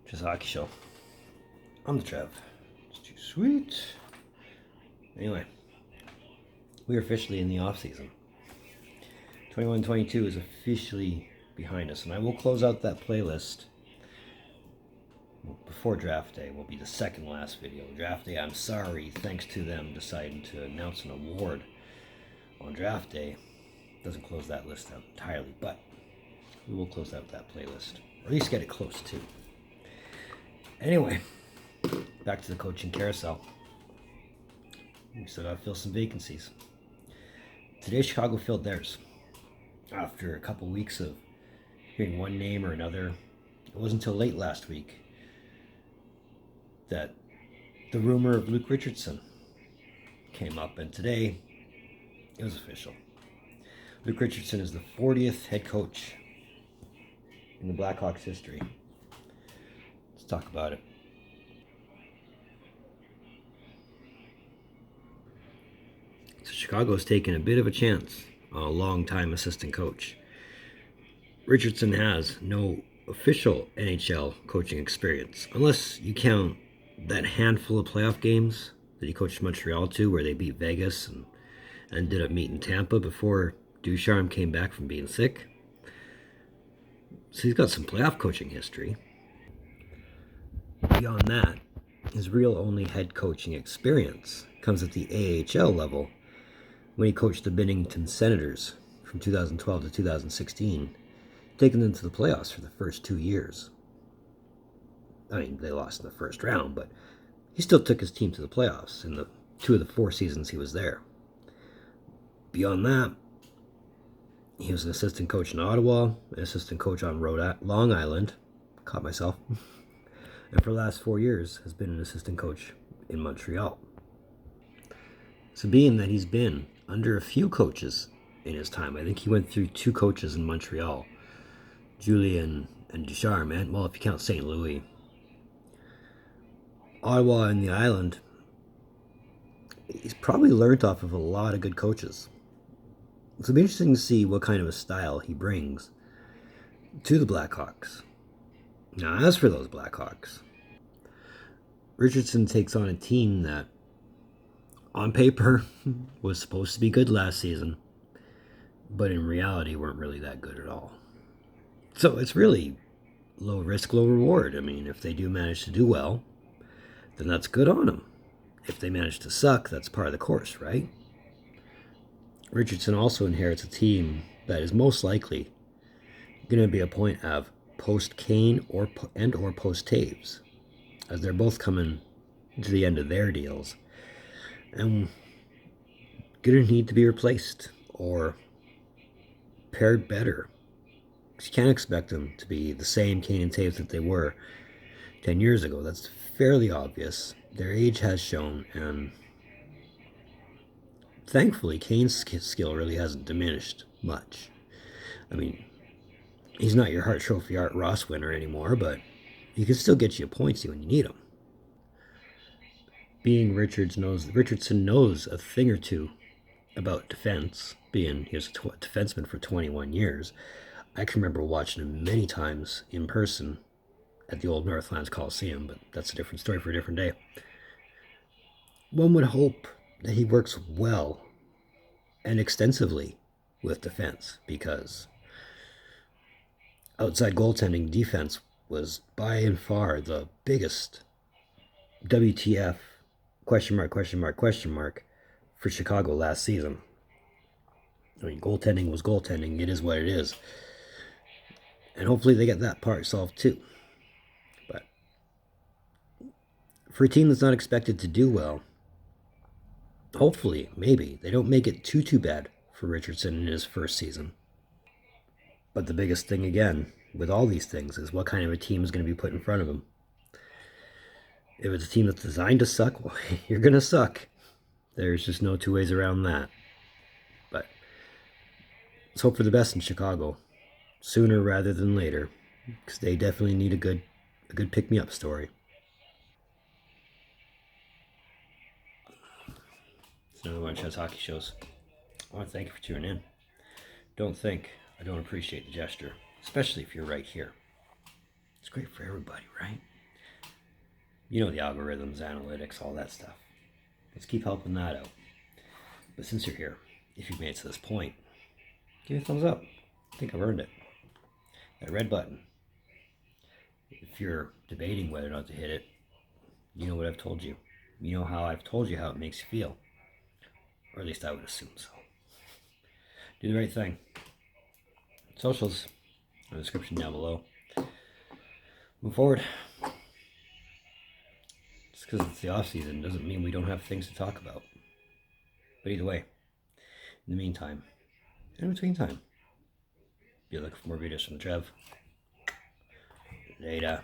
Just hockey show. I'm the Trev. It's too sweet. Anyway, we are officially in the offseason. 21-22 is officially behind us, and I will close out that playlist before draft day. Will be the second last video. Draft day, I'm sorry, thanks to them deciding to announce an award on draft day, doesn't close that list out entirely, but we will close out that playlist, or at least get it close to. Anyway, back to the coaching carousel. We still got to fill some vacancies. Today, Chicago filled theirs. After a couple weeks of hearing one name or another, it wasn't until late last week that the rumor of Luke Richardson came up, and today it was official. Luke Richardson is the 40th head coach in the Blackhawks history. Let's talk about it. So Chicago's taken a bit of a chance on a long-time assistant coach. Richardson has no official NHL coaching experience, unless you count that handful of playoff games that he coached Montreal to, where they beat Vegas and ended up meeting Tampa before Ducharme came back from being sick. So he's got some playoff coaching history. Beyond that, his real only head coaching experience comes at the AHL level when he coached the Bennington Senators from 2012 to 2016, taking them to the playoffs for the first 2 years. I mean, they lost in the first round, but he still took his team to the playoffs in the 2 of the 4 seasons he was there. Beyond that, he was an assistant coach in Ottawa, an assistant coach on Long Island, caught myself, and for the last 4 years has been an assistant coach in Montreal. So being that he's been under a few coaches in his time, I think he went through 2 coaches in Montreal, Julien and Ducharme, and well, if you count St. Louis. Ottawa and the island, he's probably learned off of a lot of good coaches. So it'll be interesting to see what kind of a style he brings to the Blackhawks. Now, as for those Blackhawks, Richardson takes on a team that, on paper, was supposed to be good last season, but in reality weren't really that good at all. So it's really low risk, low reward. I mean, if they do manage to do well, then that's good on them. If they manage to suck, that's part of the course, right? Richardson also inherits a team that is most likely going to be a point of post-Kane or post-Taves, as they're both coming to the end of their deals and going to need to be replaced or paired better. You can't expect them to be the same Kane and Taves that they were 10 years ago. That's fairly obvious. Their age has shown, and thankfully, Kane's skill really hasn't diminished much. I mean, he's not your Hart Trophy Art Ross winner anymore, but he can still get you points when you need them. Being Richardson knows a thing or two about defense, being he was a defenseman for 21 years. I can remember watching him many times in person at the old Northlands Coliseum, but that's a different story for a different day. One would hope that he works well and extensively with defense, because outside goaltending defense was by and far the biggest WTF question mark for Chicago last season. I mean, goaltending was goaltending. It is what it is. And hopefully they get that part solved too. But for a team that's not expected to do well, hopefully, maybe, they don't make it too bad for Richardson in his first season. But the biggest thing, again, with all these things is what kind of a team is going to be put in front of him. If it's a team that's designed to suck, well, you're going to suck. There's just no 2 ways around that. But let's hope for the best in Chicago, sooner rather than later, because they definitely need a good pick-me-up story. It's another one of Chad's hockey shows. I want to thank you for tuning in. Don't think I don't appreciate the gesture, especially if you're right here. It's great for everybody, right? You know the algorithms, analytics, all that stuff. Let's keep helping that out. But since you're here, if you've made it to this point, give me a thumbs up. I think I've earned it. That red button. If you're debating whether or not to hit it, you know what I've told you. You know how I've told you how it makes you feel. Or at least I would assume so. Do the right thing. Socials in the description down below. Move forward. Just because it's the off season doesn't mean we don't have things to talk about. But either way, in the meantime, in between time, be looking for more videos from the Trev. Later.